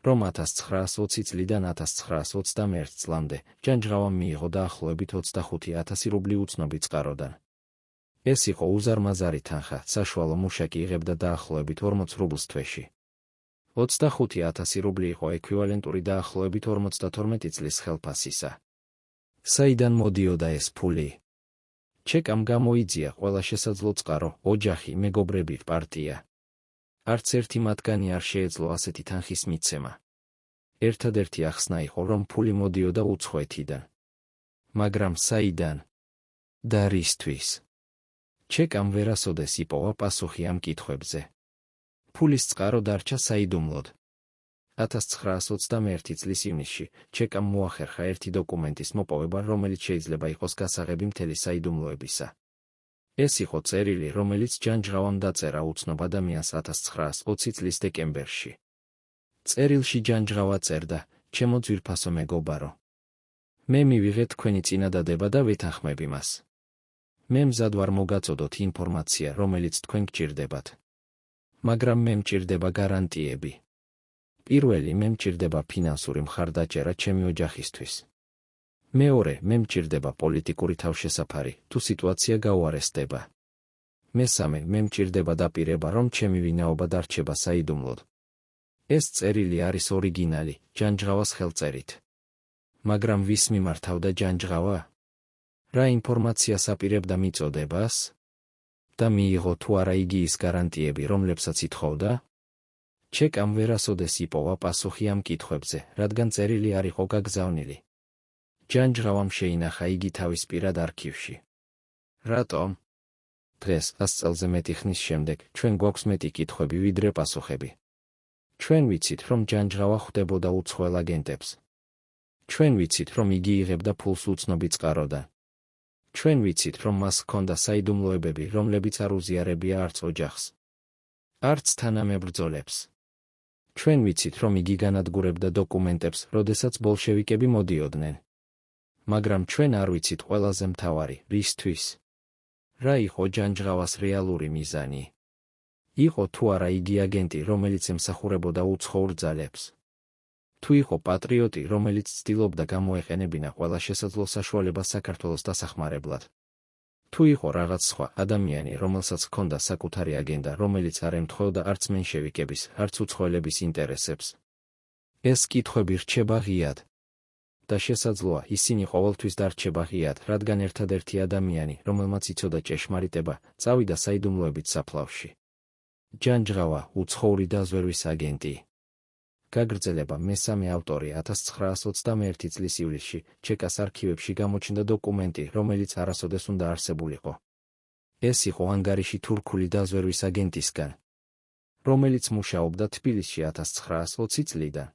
რომ 1920 წლიდან 1921 წლამდე ჯანჯღავამ მიიღო დაახლოებით 25,000 რუბლი უცნობი წყაროდან. ეს იყო უზარმაზარი თანხა, საშუალო მუშაკი იღებდა დაახლოებით 40 რუბლს თვეში. 25,000 რუბლი იყო ექვივალენტური დაახლოებით 52 წლის ხელფასისა. საიდან მოდიოდა ეს ფული? ჩეკამ გამოიძია ყველა შესაძლო წყარო, ოჯახი, მეგობრები, პარტია. არც ერთი მათგანი არ შეეძლო ასეთი თანხის მიცემა. ერთადერთი ახსნა იყო, რომ ფული მოდიოდა უცხოეთიდან. მაგრამ საიდან და რისთვის? ჩეკამ ვერასოდეს იპოვა პასუხი ამ კითხვებზე. ფულის წყარო დარჩა საიდუმლოდ. 1921 წლის ივნისში ჩეკამ მოახერხა ერთი დოკუმენტის მოპოვება, რომელიც შეიძლება იყოს გასაღები მთელი საიდუმლოებისა. ეს იყო წერილი, რომელიც ჯანჯღავამ დაწერა უცნობ ადამიანს 1920 წლის დეკემბერში. წერილში ჯანჯღავა წერდა: ჩემო ძვირფასო მეგობარო, მე მივიღე თქვენი წინადადება და ვეთანხმები მას. მე მზად ვარ მოგაწოდოთ ინფორმაცია, რომელიც თქვენ გჭირდებათ. მაგრამ მე მჭირდება გარანტიები. პირველი, მე მჭირდება ფინანსური მხარდაჭერა ჩემი ოჯახისთვის. მეორე, მე მჭირდება პოლიტიკური თავშესაფარი, თუ სიტუაცია გაუარესდება. მესამე, მე მჭირდება დაპირება, რომ ჩემი ვინაობა დარჩება საიდუმლოდ. ეს წერილი არის ორიგინალი, ჯანჯღავას ხელწერით. მაგრამ ვის მიმართავდა ჯანჯღავა? რა ინფორმაციას აპირებდა მიწოდებას? და მიიღო თუ არა იგი ის გარანტიები, რომლებსაც ითხოვდა? ჩეკამ ვერასოდეს იპოვა პასუხი ამ კითხვებზე, რადგან წერილი არ იყო გაგზავნილი. ჯანჯღავამ შეინახა იგი თავის პირად არქივში. რატომ? დღეს 100 წელზე მეტი ხნის შემდეგ ჩვენ გვაქვს მეტი კითხვები, ვიდრე პასუხები. ჩვენ ვიცით, რომ ჯანჯღავა ხვდებოდა უცხოელ აგენტებს. ჩვენ ვიცით, რომ იგი იღებდა ფულს უცნობი წყაროდან. ჩვენ ვიცით, რომ მას ჰქონდა საიდუმლოებები, რომლებიც არ უზიარებია არც ოჯახს, არც თანამებრძოლებს. ჩვენ ვიცით, რომ იგი განადგურებდა დოკუმენტებს, როდესაც ბოლშევიკები მოდიოდნენ. მაგრამ ჩვენ არ ვიცით ყველაზე მთავარი, რისთვის? რა იყო ჯანჯღავას რეალური მიზანი? იყო თუ არა იგი აგენტი, რომელიც ემსახურებოდა უცხოურ ძალებს? თუ იყო პატრიოტი, რომელიც ცდილობდა გამოეყენებინა ყველა შესაძლო საშუალება საქართველოს დასახმარებლად? თუ იყო რაღაც სხვა ადამიანი, რომელსაც ჰქონდა საკუთარი აგენდა, რომელიც არ ემთხვეოდა არც მენშევიკების, არც უცხოელების ინტერესებს? ეს კითხვები რჩება ღიად. და შესაძლოა ისინი ყოველთვის დარჩება ღიად, რადგან ერთადერთი ადამიანი, რომელმაც იცოდა ჭეშმარიტება, წავიდა საიდუმლოებით საფლავში. ჯანჯღავა, უცხოური დაზვერვის აგენტი. გაგრძელება მესამე ავტორი 1921 წლის ივლისში ჩეკას არქივებში გამოჩნდა დოკუმენტი, რომელიც არასოდეს უნდა არსებულიყო. ეს იყო ანგარიში თურქული დაზვერვის აგენტისგან, რომელიც მუშაობდა თბილისში 1920 წლიდან.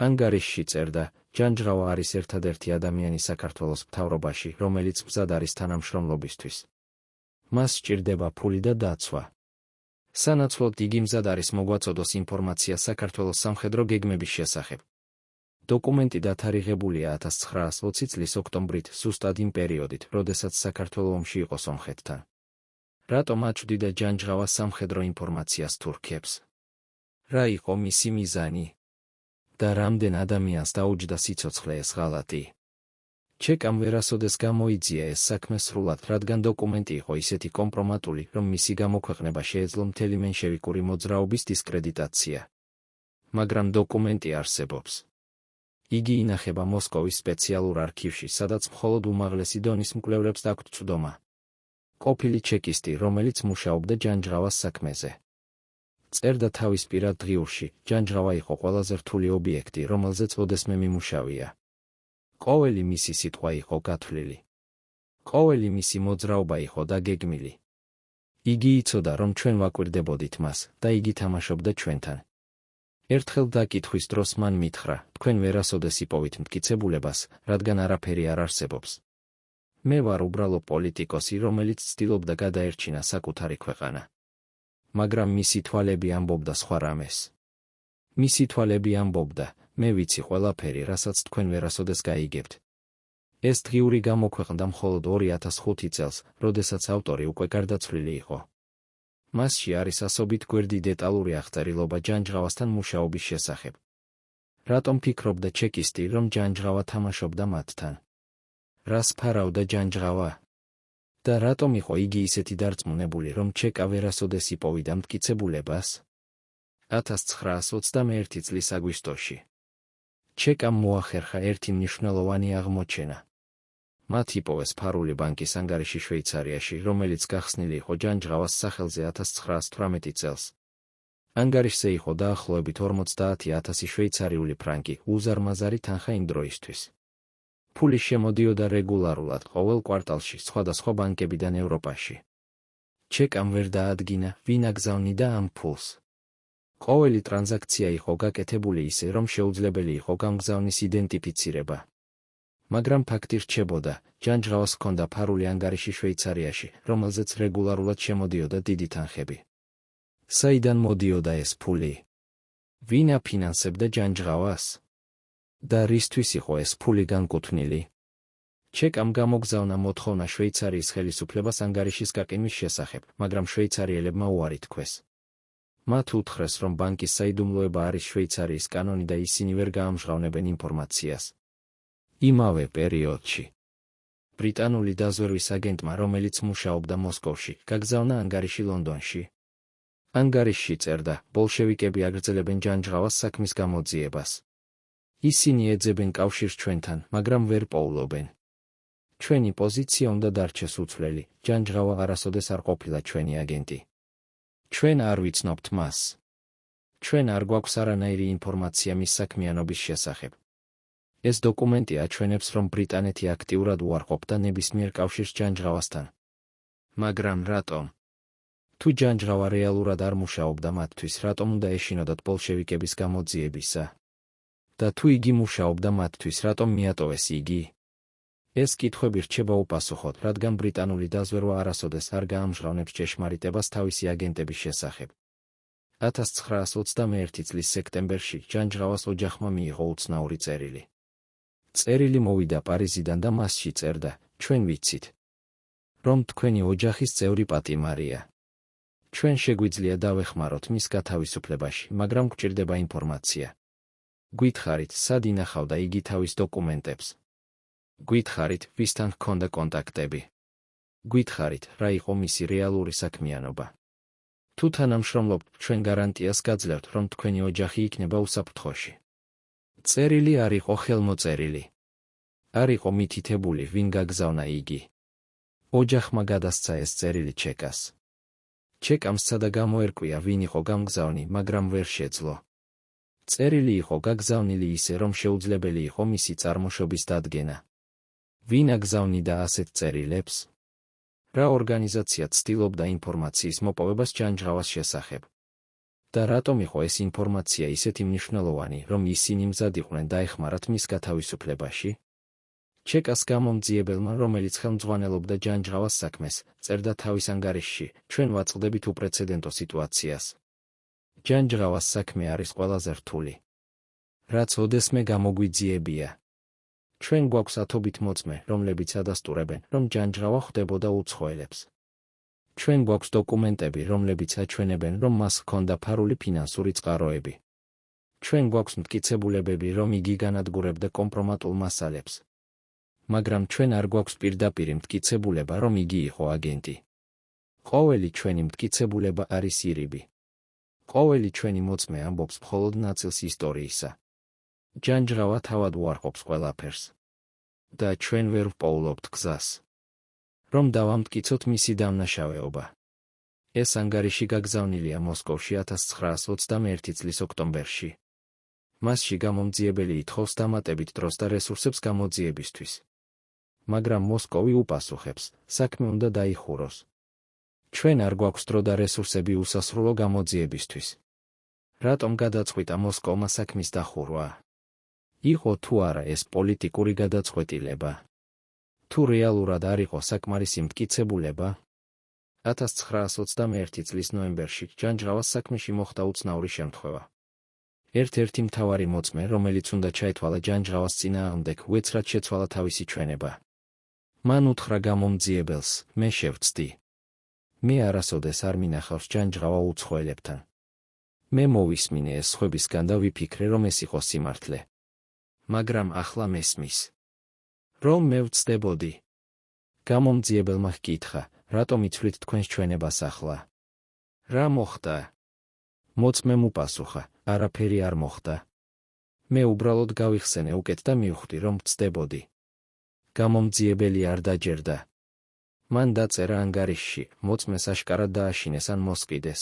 ანგარიშში წერდა: ჯანჯღავა არის ერთადერთი ადამიანი საქართველოს მთავრობაში, რომელიც მზად არის თანამშრომლობისთვის. მას სჭირდება ფული და დაცვა. სანაცვლოდ იგი მზად არის მოგვაწოდოს ინფორმაცია საქართველოს სამხედრო გეგმების შესახებ. დოკუმენტი დათარიღებულია 1920 წლის ოქტომბრით, ზუსტად იმ პერიოდით, როდესაც საქართველო ომში იყო სომხეთთან. რატომ აწვდიდა ჯანჯღავა სამხედრო ინფორმაციას თურქებს? რა იყო მისი მიზანი? და რამდენ ადამიანს დაუჯდა სიცოცხლე ეს ღალატი? ჩეკამ ვერასოდეს გამოიძია ეს საქმე სრულად, რადგან დოკუმენტი იყო ისეთი კომპრომატული, რომ მისი გამოქვეყნება შეეძლო მთელი მენშევიკური მოძრაობის დისკრედიტაცია. მაგრამ დოკუმენტი არსებობს. იგი ინახება მოსკოვის სპეციალურ არქივში, სადაც მხოლოდ უმაღლესი დონის მკვლევრებს აქვთ წვდომა. ყოფილი ჩეკისტი, რომელიც მუშაობდა ჯანჯღავას საქმეზე, წერდა თავის პირად დღიურში: ჯანჯღავა იყო ყველაზე რთული ობიექტი, რომელზეც ოდესმე მიმუშავია. ყოველი მისი სიტყვა იყო გათვლილი. ყოველი მისი მოძრაობა იყო დაგეგმილი. იგი იცოდა, რომ ჩვენ ვაკვირდებოდით მას და იგი თამაშობდა ჩვენთან. ერთხელ დაკითხვის დროს მან მითხრა: თქვენ ვერასოდეს იპოვით მტკიცებულებას, რადგან არაფერი არ არსებობს. მე ვარ უბრალო პოლიტიკოსი, რომელიც ცდილობდა გადაერჩინა საკუთარი ქვეყანა. მაგრამ მისი თვალები ამბობდა სხვა რამეს. მისი თვალები ამბობდა, მე ვიცი ყველაფერი, რასაც თქვენ ვერასოდეს გაიგებთ. ეს დღიური გამოქვეყნდა მხოლოდ 2005 წელს, როდესაც ავტორი უკვე გარდაცვლილი იყო. მასში არის ასობით გვერდი დეტალური აღწერილობა ჯანჯღავასთან მუშაობის შესახებ. რატომ ფიქრობდა ჩეკისტი, რომ ჯანჯღავა თამაშობდა მათთან? რას ფარავდა ჯანჯღავა? და რატომ იყო იგი ისეთი დარწმუნებული, რომ ჩეკა ვერასოდეს იპოვიდა მტკიცებულებას? 1921 წლის აგვისტოში ჩეკამ მოახერხა ერთი მნიშვნელოვანი აღმოჩენა. მათ იპოვეს ფარული ბანკის ანგარიში შვეიცარიაში, რომელიც გახსნილი იყო ჯანჯღავას სახელზე 1918 წელს. ანგარიშზე იყო დაახლოებით 50,000 შვეიცარიული ფრანკი, უზარმაზარი თანხა იმ დროისთვის. ფული შემოდიოდა რეგულარულად ყოველ კვარტალში სხვადასხვა ბანკებიდან ევროპაში. ჩეკამ ვერ დაადგინა, ვინ აგზავნიდა ამ ფულს. ყოველი ტრანზაქცია იყო გაკეთებული ისე, რომ შეუძლებელი იყო გამგზავნის იდენტიფიცირება. მაგრამ ფაქტი რჩებოდა, ჯანჯღავას ჰქონდა ფარული ანგარიში შვეიცარიაში, რომელზეც რეგულარულად შემოდიოდა დიდი თანხები. საიდან მოდიოდა ეს ფული? ვინ აფინანსებდა ჯანჯღავას? და რისთვის იყო ეს ფული განკუთვნილი? ჩეკამ გამოგზავნა მოთხოვნა შვეიცარიის ხელისუფლებას ანგარიშის გაყინვის შესახებ, მაგრამ შვეიცარიელებმა უარი თქვეს. მათ უთხრეს, რომ ბანკის საიდუმლოება არის შვეიცარიის კანონი და ისინი ვერ გაამჟღავნებენ ინფორმაციას. იმავე პერიოდში ბრიტანული დაზვერვის აგენტმა, რომელიც მუშაობდა მოსკოვში, გაგზავნა ანგარიში ლონდონში. ანგარიშში წერდა, ბოლშევიკები აგრძელებენ ჯანჯღავას საქმის გამოძიებას. ისინი ეძებენ კავშირს ჩვენთან, მაგრამ ვერ პოულობენ. ჩვენი პოზიცია უნდა დარჩეს უცვლელი, ჯანჯღავა არასოდეს არ ყოფილა ჩვენი აგენტი. ჩვენ არ ვიცნობთ მას. ჩვენ არ გვაქვს არანაირი ინფორმაცია მის საქმიანობის შესახებ. ეს დოკუმენტი აჩვენებს, რომ ბრიტანეთი აქტიურად უარყოფდა ნებისმიერ კავშირს ჯანჯღავასთან. მაგრამ რატომ? თუ ჯანჯღავა რეალურად არ მუშაობდა მათთვის, რატომ უნდა ეშინოდათ ბოლშევიკების გამოძიებისა? და თუ იგი მუშაობდა მათთვის, რატომ მიატოვეს იგი? ეს კითხვები რჩება უპასუხოდ, რადგან ბრიტანული დაზვერვა არასოდეს არ გაამჟღავნებს ჭეშმარიტებას თავისი აგენტების შესახებ. 1921 წლის სექტემბერში ჯანჯღავას ოჯახმა მიიღო უცნაური წერილი. წერილი მოვიდა პარიზიდან და მასში წერდა, ჩვენ ვიცით, რომ თქვენი ოჯახის წევრი პატიმარია. ჩვენ შეგვიძლია დავეხმაროთ მის გათავისუფლებაში, მაგრამ გვჭირდება ინფორმაცია. გვითხარით, სად ინახავდა იგი თავის დოკუმენტებს? გვითხარით, ვისთან ჰქონდა კონტაქტები? გვითხარით, რა იყო მისი რეალური საქმიანობა? თუ თანამშრომლობთ, ჩვენ გარანტიას გაძლევთ, რომ თქვენი ოჯახი იქნება უსაფრთხოში. წერილი არ იყო ხელმოწერილი. არ იყო მითითებული, ვინ გაგზავნა იგი. ოჯახმა გადასცა ეს წერილი ჩეკას. ჩეკამ სცადა გამოერკვია, ვინ იყო გამგზავნი, მაგრამ ვერ შეძლო. წერილი იყო გაგზავნილი ისე, რომ შეუძლებელი იყო მისი წარმოშობის დადგენა. ვინ აგზავნიდა ასეთ წერილებს? რა ორგანიზაცია ცდილობდა ინფორმაციის მოპოვებას ჯანჯღავას შესახებ? და რატომ იყო ეს ინფორმაცია ისეთი მნიშვნელოვანი, რომ ისინი მზად იყვნენ დაეხმარათ მის გათავისუფლებაში? ჩეკას გამომძიებელმა, რომელიც ხელმძღვანელობდა ჯანჯღავას საქმეს, წერდა თავის ანგარიშში, ჩვენ ვაწყდებით უპრეცედენტო სიტუაციას. ჯანჯღავას საქმე არის ყველაზე რთული. რაც ოდესმე გამოგვიძიებია. ჩვენ გვაქვს ათობით მოწმე, რომლებიც ადასტურებენ, რომ ჯანჯღავა ხვდებოდა უცხოელებს. ჩვენ გვაქვს დოკუმენტები, რომლებიც აჩვენებენ, რომ მას ჰქონდა ფარული ფინანსური წყაროები. ჩვენ გვაქვს მტკიცებულებები, რომ იგი განადგურებდა კომპრომატულ მასალებს. მაგრამ ჩვენ არ გვაქვს პირდაპირი მტკიცებულება, რომ იგი იყო აგენტი. ყოველი ჩვენი მტკიცებულება არის ირიბი. ყოველი ჩვენი მოწმე ამბობს მხოლოდ ნაწილს ისტორიისა. ჯანჯღავა თავად უარყოფს ყველაფერს. და ჩვენ ვერ ვპოულობთ გზას, რომ დავამტკიცოთ მისი დამნაშავეობა. ეს ანგარიში გაგზავნილია მოსკოვში 1921 წლის ოქტომბერში. მასში გამომძიებელი ითხოვს დამატებით დროს და რესურსებს გამოძიებისთვის. მაგრამ მოსკოვი უპასუხებს, საქმე უნდა დაიხუროს. ჩვენ არ გვაქვს დრო და რესურსები უსასრულო გამოძიებისთვის. რატომ გადაწყვიტა მოსკოვმა საქმის დახურვა? იყო თუ არა ეს პოლიტიკური გადაწყვეტილება? თუ რეალურად არ იყო საკმარისი მტკიცებულება? 1921 წლის ნოემბერში ჯანჯღავას საქმეში მოხდა უცნაური შემთხვევა. ერთ-ერთი მთავარი მოწმე, რომელიც უნდა ჩაეთვალა ჯანჯღავას წინააღმდეგ, უეცრად შეცვალა თავისი ჩვენება. მან უთხრა გამომძიებელს, მე შევწდი. მე არასოდეს არ მინახავს ჯანჯღავა უცხოელებთან. მე მოვისმინე ეს სხვებისგან და ვიფიქრე, რომ ეს იყო სიმართლე. მაგრამ ახლა მესმის, რომ მე ვწდებოდი. გამომძიებელმა ჰკითხა, რატომ იცვლით თქვენს ჩვენებას ახლა? რა მოხდა? მოწმემ უპასუხა, არაფერი არ მოხდა. მე უბრალოდ გავიხსენე უკეთ და მივხვდი, რომ ვწდებოდი. გამომძიებელი არ დაჯერდა. მან დაწერა ანგარიშში, მოწმეს აშკარად დააშინეს ან მოსყიდეს.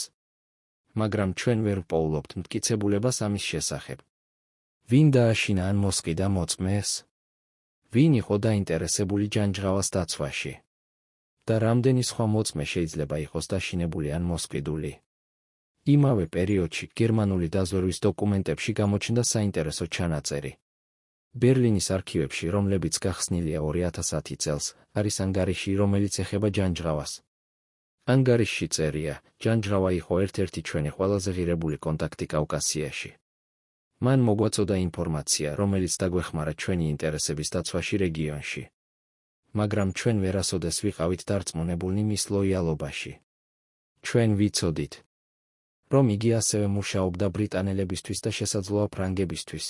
მაგრამ ჩვენ ვერ ვპოულობთ მტკიცებულებას ამის შესახებ. ვინ დააშინა ან მოსყიდა მოწმეს? ვინ იყო დაინტერესებული ჯანჯღავას დაცვაში? და რამდენი სხვა მოწმე შეიძლება იყოს დაშინებული ან მოსყიდული? იმავე პერიოდში გერმანული დაზვერვის დოკუმენტებში გამოჩნდა საინტერესო ჩანაწერი. ბერლინის არქივებში, რომლებიც გახსნილია 2010 წელს, არის ანგარიში, რომელიც ეხება ჯანჯღავას. ანგარიშში წერია, ჯანჯღავა იყო ერთ-ერთი ჩვენი ყველაზე ღირებული კონტაქტი კავკასიაში. მან მოგვაწოდა ინფორმაცია, რომელიც დაგვეხმარა ჩვენი ინტერესების დაცვაში რეგიონში. მაგრამ ჩვენ ვერასოდეს ვიყავით დარწმუნებულნი მის ლოიალობაში. ჩვენ ვიცოდით, რომ იგი ასევე მუშაობდა ბრიტანელებისთვის და შესაძლოა ფრანგებისთვის.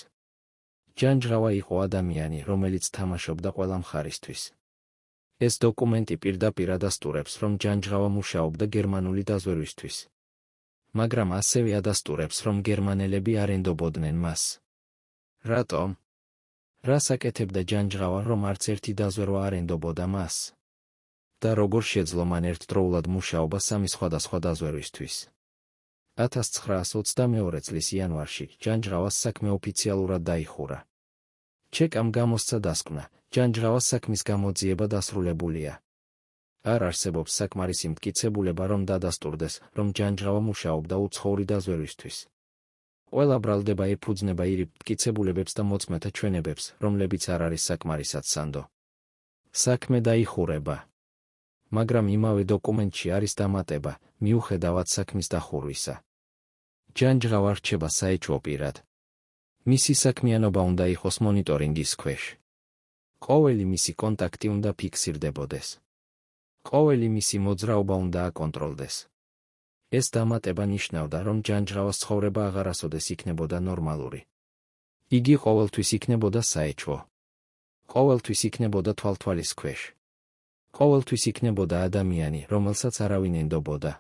ჯანჯღავა იყო ადამიანი, რომელიც თამაშობდა ყველა მხარისთვის. ეს დოკუმენტი პირდაპირ ადასტურებს, რომ ჯანჯღავა მუშაობდა გერმანული დაზვერვისთვის. მაგრამ ასევე ადასტურებს, რომ გერმანელები არ ენდობოდნენ მას. რატომ? რას აკეთებდა ჯანჯღავა, რომ არც ერთი დაზვერვა არ ენდობოდა მას? და როგორ შეძლო მან ერთდროულად მუშაობა სამი სხვადასხვა დაზვერვისთვის? 1922 წლის იანვარში ჯანჯღავას საქმე ოფიციალურად დაიხურა. ჩეკამ გამოსცა დასკვნა, ჯანჯღავას საქმის გამოძიება დასრულებულია. არ არსებობს საკმარისი მტკიცებულება, რომ დადასტურდეს, რომ ჯანჯღავა მუშაობდა უცხოური დაზვერვისთვის. ყველა ბრალდება ეფუძნება ირიბ მტკიცებულებებს და მოწმეთა ჩვენებებს, რომლებიც არ არის საკმარისად სანდო. საქმე დაიხურება. მაგრამ იმავე დოკუმენტში არის დამატება, მიუხედავად საქმის დახურვისა. ჯანჯღავა რჩება საეჭვო პირად. მისი საქმიანობა უნდა იყოს მონიტორინგის ქვეშ. ყოველი მისი კონტაქტი უნდა ფიქსირდებოდეს. ყოველი მისი მოძრაობა უნდა აკონტროლდეს. ეს დამატება ნიშნავდა, რომ ჯანჯღავას ცხოვრება აღარასოდეს იქნებოდა ნორმალური. იგი ყოველთვის იქნებოდა საეჭვო. ყოველთვის იქნებოდა თვალთვალის ქვეშ. ყოველთვის იქნებოდა ადამიანი, რომელსაც არავინ ენდობოდა.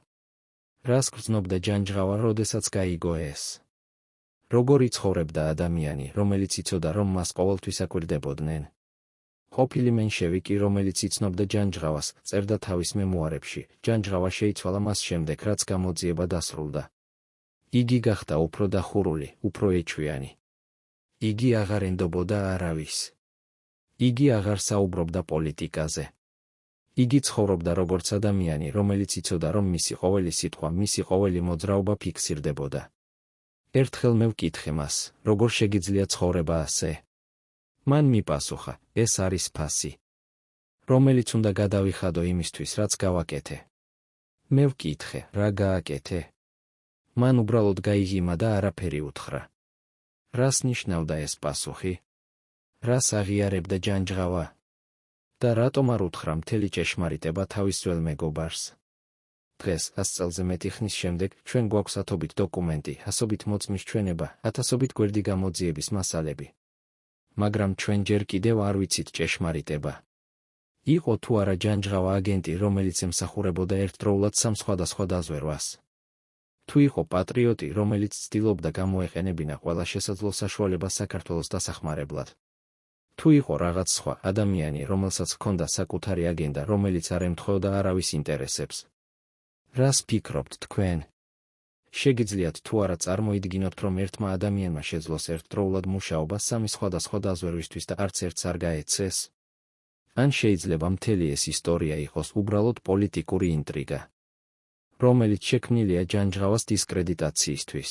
რას გრძნობდა ჯანჯღავა, როდესაც გაიგო ეს? როგორ იცხოვრებდა ადამიანი, რომელიც იცოდა, რომ მას ყოველთვის აკვირდებოდნენ? ყოფილი მენშევიკი, რომელიც იცნობდა ჯანჯღავას, წერდა თავის მემუარებში, ჯანჯღავა შეიცვალა მას შემდეგ, რაც გამოძიება დასრულდა. იგი გახდა უფრო დახურული, უფრო ეჩვიანი. იგი აღარ ენდობოდა არავის. იგი აღარ საუბრობდა პოლიტიკაზე. იგი ცხოვრობდა როგორც ადამიანი, რომელიც იცოდა, რომ მისი ყოველი სიტყვა, მისი ყოველი მოძრაობა ფიქსირდებოდა. ერთხელ მე ვკითხე მას, როგორ შეგიძლია ცხოვრება ასე? მან მიპასუხა, ეს არის ფასი, რომელიც უნდა გადავიხადო იმისთვის, რაც გავაკეთე. მე ვკითხე, რა გააკეთე? მან უბრალოდ გაიღიმა და არაფერი უთხრა. რას ნიშნავდა ეს პასუხი? რას აღიარებდა ჯანჯღავა? და რატომ არ უთხრა მთელი ჭეშმარიტება თავის ძველ მეგობარს? დღეს, 100 წელზე მეტი ხნის შემდეგ, ჩვენ გვაქვს ათობით დოკუმენტი, ასობით მოწმის ჩვენება, ათასობით გვერდი გამოძიების მასალები. მაგრამ ჩვენ ჯერ კიდევ არ ვიცით ჭეშმარიტება. იყო თუ არა ჯანჯღავა აგენტი, რომელიც ემსახურებოდა ერთდროულად სამ სხვადასხვა დაზვერვას? თუ იყო პატრიოტი, რომელიც ცდილობდა გამოეყენებინა ყველა შესაძლო საშუალება საქართველოს დასახმარებლად? თუ იყო რაღაც სხვა ადამიანი, რომელსაც ჰქონდა საკუთარი აგენდა, რომელიც არ ემთხვეოდა არავის ინტერესებს? რას ფიქრობთ თქვენ? შეგიძლიათ თუ არა წარმოიდგინოთ, რომ ერთმა ადამიანმა შეძლოს ერთდროულად მუშაობა სამი სხვადასხვა დაზვერვისთვის და არც ერთს არ გაეცეს? ან შეიძლება მთელი ეს ისტორია იყოს უბრალოდ პოლიტიკური ინტრიგა, რომელიც შექმნილია ჯანჯღავას დისკრედიტაციისთვის?